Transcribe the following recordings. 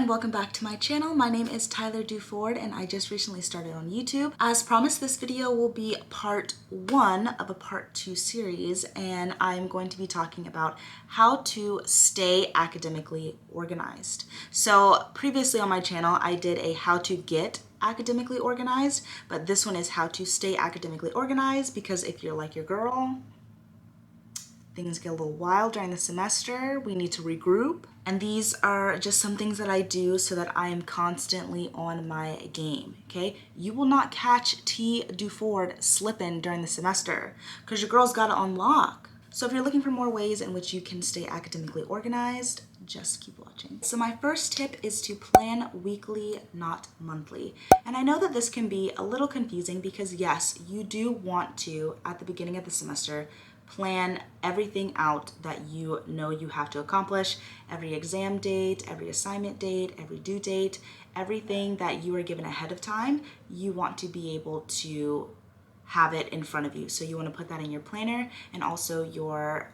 welcome back to my channel. My name is Tyler Duford and I just recently started on YouTube. As promised, this video will be part 1 of a part 2 series, and I'm going to be talking about how to stay academically organized. So previously on my channel, I did a how to get academically organized, but this one is how to stay academically organized, because if you're like your girl, things get a little wild during the semester. We need to regroup. And these are just some things that I do so that I am constantly on my game, okay? You will not catch T. Duford slipping during the semester because your girl's got it on lock. So if you're looking for more ways in which you can stay academically organized, just keep watching. So my first tip is to plan weekly, not monthly. And I know that this can be a little confusing because yes, you do want to, at the beginning of the semester, plan everything out that you know you have to accomplish, every exam date, every assignment date, every due date, everything that you are given ahead of time, you want to be able to have it in front of you. So you want to put that in your planner and also your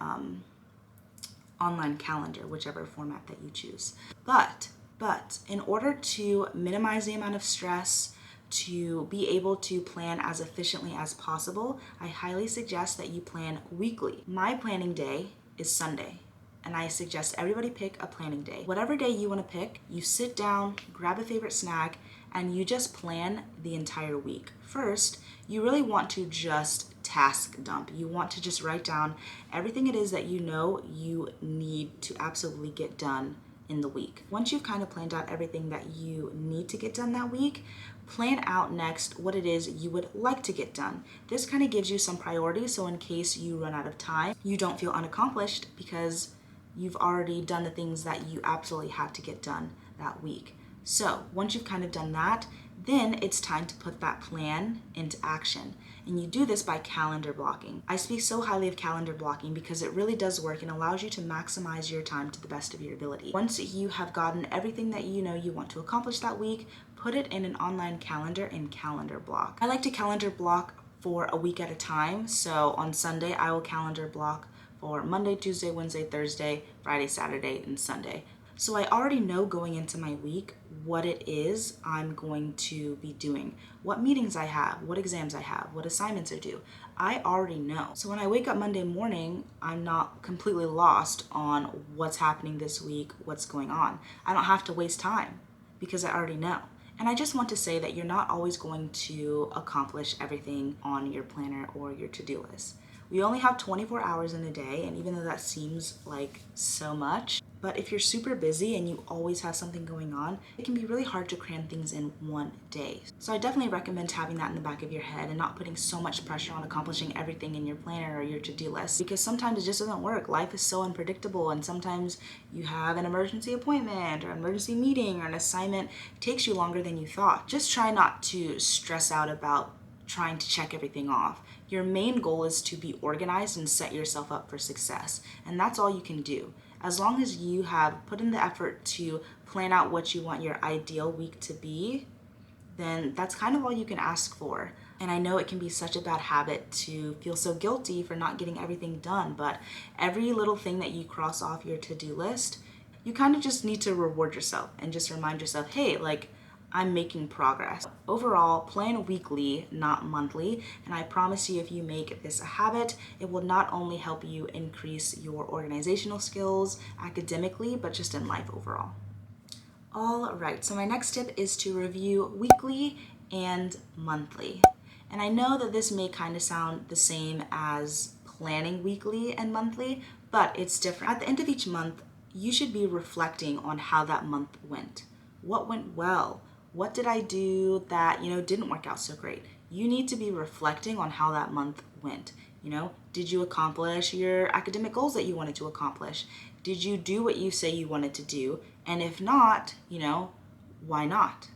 online calendar, whichever format that you choose. But in order to minimize the amount of stress, to be able to plan as efficiently as possible, I highly suggest that you plan weekly. My planning day is Sunday, and I suggest everybody pick a planning day. Whatever day you want to pick, you sit down, grab a favorite snack, and you just plan the entire week. First, you really want to just task dump. You want to just write down everything it is that you know you need to absolutely get done in the week. Once you've kind of planned out everything that you need to get done that week, plan out next what it is you would like to get done. This kind of gives you some priority, so in case you run out of time, you don't feel unaccomplished because you've already done the things that you absolutely have to get done that week. So once you've kind of done that, then it's time to put that plan into action. And you do this by calendar blocking. I speak so highly of calendar blocking because it really does work and allows you to maximize your time to the best of your ability. Once you have gotten everything that you know you want to accomplish that week, put it in an online calendar and calendar block. I like to calendar block for a week at a time. So on Sunday, I will calendar block for Monday, Tuesday, Wednesday, Thursday, Friday, Saturday, and Sunday. So I already know going into my week what it is I'm going to be doing, what meetings I have, what exams I have, what assignments are due. I already know. So when I wake up Monday morning, I'm not completely lost on what's happening this week, what's going on. I don't have to waste time because I already know. And I just want to say that you're not always going to accomplish everything on your planner or your to-do list. We only have 24 hours in a day, and even though that seems like so much, but if you're super busy and you always have something going on, it can be really hard to cram things in one day. So I definitely recommend having that in the back of your head and not putting so much pressure on accomplishing everything in your planner or your to-do list, because sometimes it just doesn't work. Life is so unpredictable, and sometimes you have an emergency appointment or an emergency meeting or an assignment takes you longer than you thought. Just try not to stress out about trying to check everything off. Your main goal is to be organized and set yourself up for success. And that's all you can do. As long as you have put in the effort to plan out what you want your ideal week to be, then that's kind of all you can ask for. And I know it can be such a bad habit to feel so guilty for not getting everything done, but every little thing that you cross off your to-do list, you kind of just need to reward yourself and just remind yourself, hey, like, I'm making progress. Overall, plan weekly, not monthly, and I promise you if you make this a habit, it will not only help you increase your organizational skills academically, but just in life overall. All right, so my next tip is to review weekly and monthly. And I know that this may kind of sound the same as planning weekly and monthly, but it's different. At the end of each month, you should be reflecting on how that month went. What went well? What did I do that, didn't work out so great? You need to be reflecting on how that month went. Did you accomplish your academic goals that you wanted to accomplish? Did you do what you say you wanted to do? And if not, why not?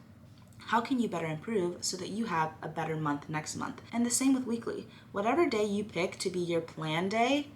How can you better improve so that you have a better month next month? And the same with weekly. Whatever day you pick to be your plan day,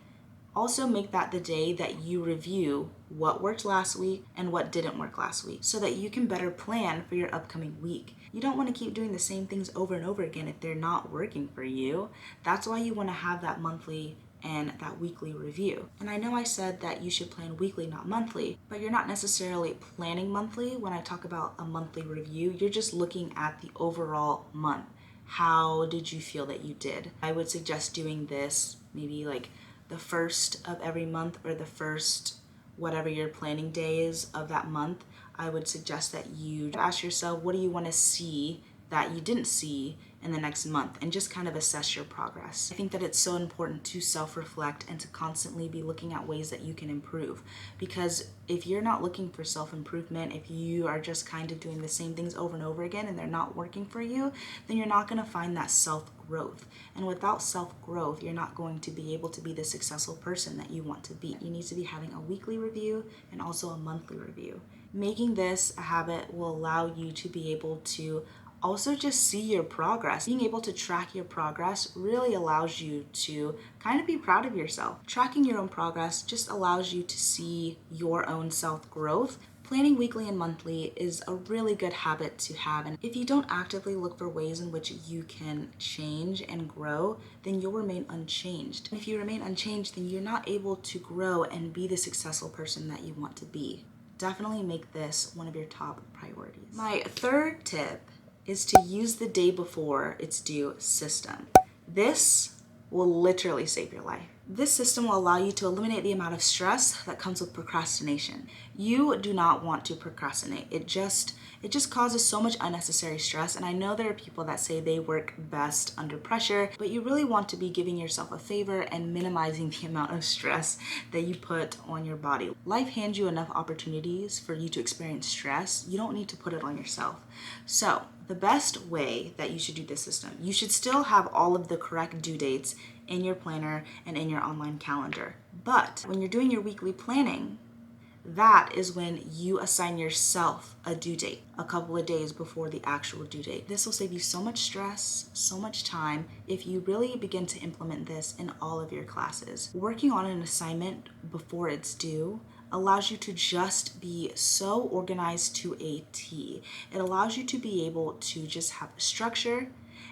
also make that the day that you review what worked last week and what didn't work last week so that you can better plan for your upcoming week. You don't want to keep doing the same things over and over again if they're not working for you. That's why you want to have that monthly and that weekly review. And I know I said that you should plan weekly, not monthly, but you're not necessarily planning monthly. When I talk about a monthly review, you're just looking at the overall month. How did you feel that you did? I would suggest doing this maybe like the first of every month, or the first whatever your planning day is of that month. I would suggest that you ask yourself, what do you want to see that you didn't see in the next month, and just kind of assess your progress. I think that it's so important to self-reflect and to constantly be looking at ways that you can improve, because if you're not looking for self-improvement, if you are just kind of doing the same things over and over again and they're not working for you, then you're not going to find that self-growth. And without self-growth, you're not going to be able to be the successful person that you want to be. You need to be having a weekly review and also a monthly review. Making this a habit will allow you to be able to also just see your progress. Being able to track your progress really allows you to kind of be proud of yourself. Tracking your own progress just allows you to see your own self-growth. Planning weekly and monthly is a really good habit to have, and if you don't actively look for ways in which you can change and grow, then you'll remain unchanged. And if you remain unchanged, then you're not able to grow and be the successful person that you want to be. Definitely make this one of your top priorities. My third tip is to use the day before it's due system. This will literally save your life. This system will allow you to eliminate the amount of stress that comes with procrastination. You do not want to procrastinate. It just causes so much unnecessary stress. And I know there are people that say they work best under pressure, but you really want to be giving yourself a favor and minimizing the amount of stress that you put on your body. Life hands you enough opportunities for you to experience stress. You don't need to put it on yourself. So the best way that you should do this system, you should still have all of the correct due dates in your planner and in your online calendar. But when you're doing your weekly planning, that is when you assign yourself a due date a couple of days before the actual due date. This will save you so much stress, so much time, if you really begin to implement this in all of your classes. Working on an assignment before it's due allows you to just be so organized to a T. It allows you to be able to just have structure,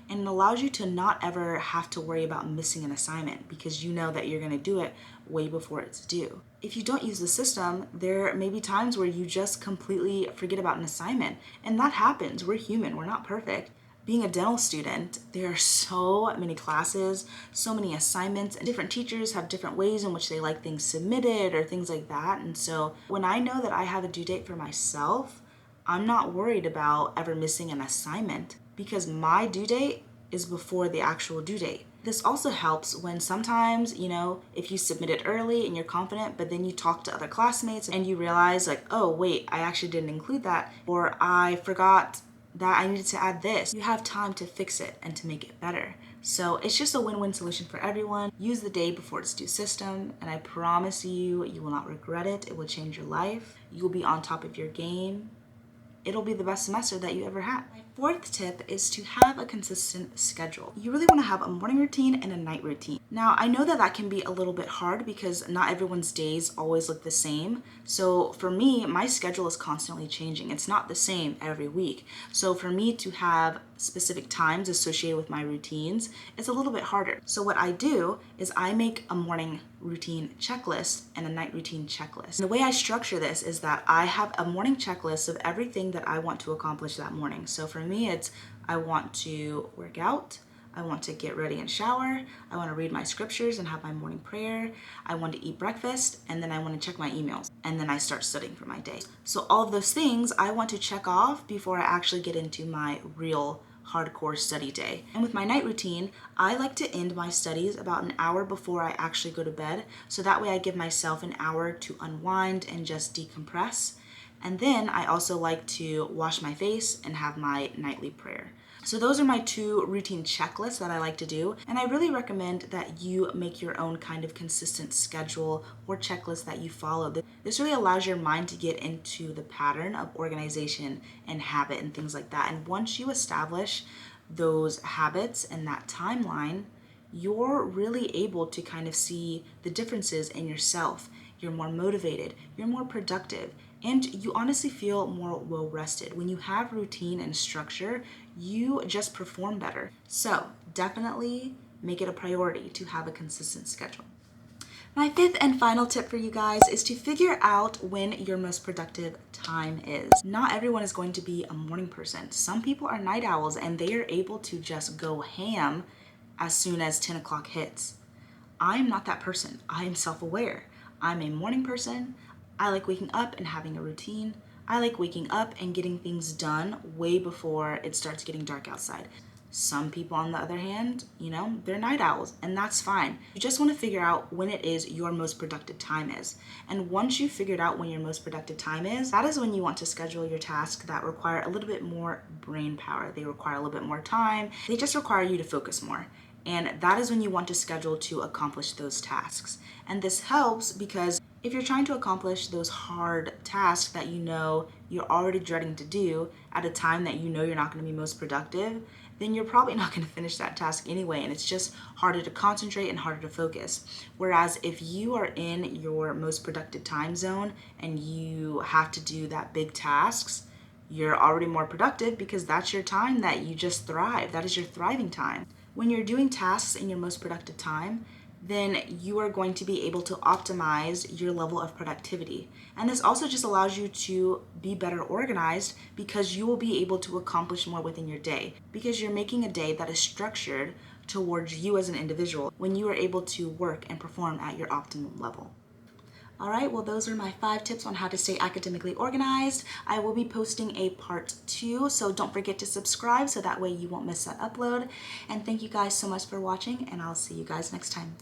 and it allows you to not ever have to worry about missing an assignment because you know that you're going to do it way before it's due. If you don't use the system, there may be times where you just completely forget about an assignment, and that happens. We're human, we're not perfect. Being a dental student, there are so many classes, so many assignments, and different teachers have different ways in which they like things submitted or things like that. And so when I know that I have a due date for myself, I'm not worried about ever missing an assignment because my due date is before the actual due date. This also helps when sometimes, if you submit it early and you're confident, but then you talk to other classmates and you realize like, oh wait, I actually didn't include that, or I forgot that I needed to add this. You have time to fix it and to make it better. So it's just a win-win solution for everyone. Use the day before it's due system, and I promise you, you will not regret it. It will change your life. You will be on top of your game. It'll be the best semester that you ever had. My fourth tip is to have a consistent schedule. You really want to have a morning routine and a night routine. Now, I know that that can be a little bit hard because not everyone's days always look the same. So for me, my schedule is constantly changing. It's not the same every week. So for me to have specific times associated with my routines, it's a little bit harder. So what I do is I make a morning routine checklist and a night routine checklist. And the way I structure this is that I have a morning checklist of everything that I want to accomplish that morning. So for me, it's I want to work out, I want to get ready and shower, I want to read my scriptures and have my morning prayer, I want to eat breakfast, and then I want to check my emails, and then I start studying for my day. So all of those things I want to check off before I actually get into my real hardcore study day. And with my night routine, I like to end my studies about an hour before I actually go to bed, so that way I give myself an hour to unwind and just decompress. And then I also like to wash my face and have my nightly prayer. So those are my two routine checklists that I like to do, and I really recommend that you make your own kind of consistent schedule or checklist that you follow. This really allows your mind to get into the pattern of organization and habit and things like that. And once you establish those habits and that timeline, you're really able to kind of see the differences in yourself. You're more motivated, you're more productive, and you honestly feel more well-rested. When you have routine and structure, you just perform better. So definitely make it a priority to have a consistent schedule. My fifth and final tip for you guys is to figure out when your most productive time is. Not everyone is going to be a morning person. Some people are night owls and they are able to just go ham as soon as 10 o'clock hits. I am not that person. I am self-aware. I'm a morning person. I like waking up and having a routine. I like waking up and getting things done way before it starts getting dark outside. Some people, on the other hand, they're night owls, and that's fine. You just want to figure out when it is your most productive time is. And once you've figured out when your most productive time is, that is when you want to schedule your tasks that require a little bit more brain power. They require a little bit more time. They just require you to focus more. And that is when you want to schedule to accomplish those tasks. And this helps because if you're trying to accomplish those hard tasks that you're already dreading to do at a time that you're not going to be most productive, then you're probably not going to finish that task anyway, and it's just harder to concentrate and harder to focus. Whereas if you are in your most productive time zone and you have to do that big tasks, you're already more productive because that's your time that you just thrive. That is your thriving time. When you're doing tasks in your most productive time, then you are going to be able to optimize your level of productivity. And this also just allows you to be better organized because you will be able to accomplish more within your day because you're making a day that is structured towards you as an individual when you are able to work and perform at your optimum level. All right, well, those are my 5 tips on how to stay academically organized. I will be posting a part 2, so don't forget to subscribe so that way you won't miss that upload. And thank you guys so much for watching, and I'll see you guys next time.